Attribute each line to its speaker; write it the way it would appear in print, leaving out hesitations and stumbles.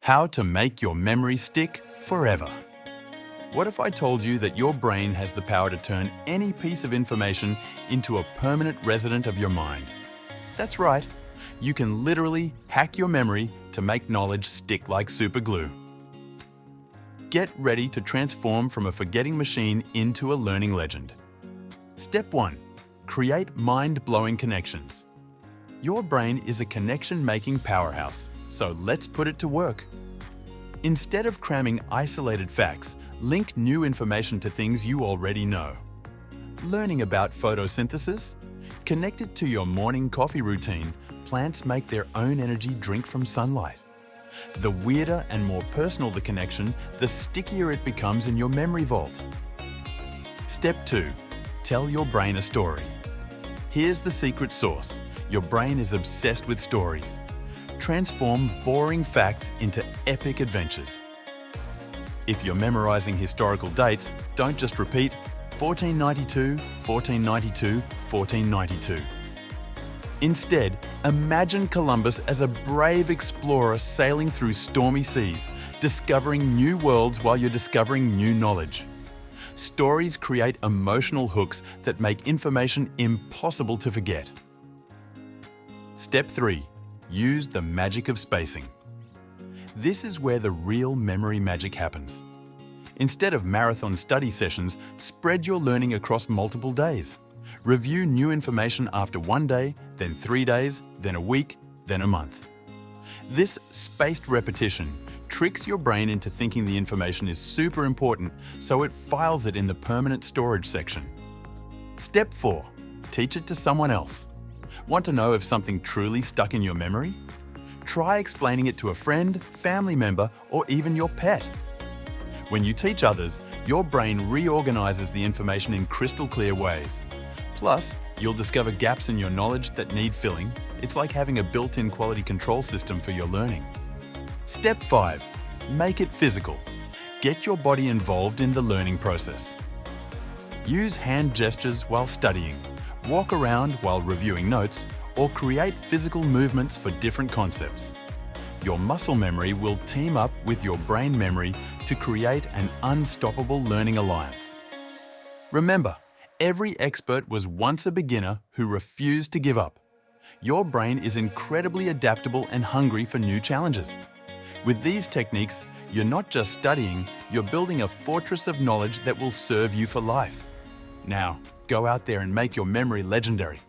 Speaker 1: How to make your memory stick forever. What if I told you that your brain has the power to turn any piece of information into a permanent resident of your mind? That's right. You can literally hack your memory to make knowledge stick like super glue. Get ready to transform from a forgetting machine into a learning legend. Step 1. Create mind-blowing connections. Your brain is a connection-making powerhouse, so let's put it to work. Instead of cramming isolated facts, link new information to things you already know. Learning about photosynthesis? Connect it to your morning coffee routine. Plants make their own energy drink from sunlight. The weirder and more personal the connection, the stickier it becomes in your memory vault. Step 2. Tell your brain a story. Here's the secret sauce. Your brain is obsessed with stories. Transform boring facts into epic adventures. If you're memorizing historical dates, don't just repeat 1492, 1492, 1492. Instead, imagine Columbus as a brave explorer sailing through stormy seas, discovering new worlds while you're discovering new knowledge. Stories create emotional hooks that make information impossible to forget. Step 3. Use the magic of spacing. This is where the real memory magic happens. Instead of marathon study sessions, spread your learning across multiple days. Review new information after 1 day, then 3 days, then a week, then a month. This spaced repetition tricks your brain into thinking the information is super important, so it files it in the permanent storage section. Step 4. Teach it to someone else. Want to know if something truly stuck in your memory? Try explaining it to a friend, family member, or even your pet. When you teach others, your brain reorganizes the information in crystal clear ways. Plus, you'll discover gaps in your knowledge that need filling. It's like having a built-in quality control system for your learning. Step 5. Make it physical. Get your body involved in the learning process. Use hand gestures while studying. Walk around while reviewing notes, or create physical movements for different concepts. Your muscle memory will team up with your brain memory to create an unstoppable learning alliance. Remember, every expert was once a beginner who refused to give up. Your brain is incredibly adaptable and hungry for new challenges. With these techniques, you're not just studying, you're building a fortress of knowledge that will serve you for life. Now, go out there and make your memory legendary.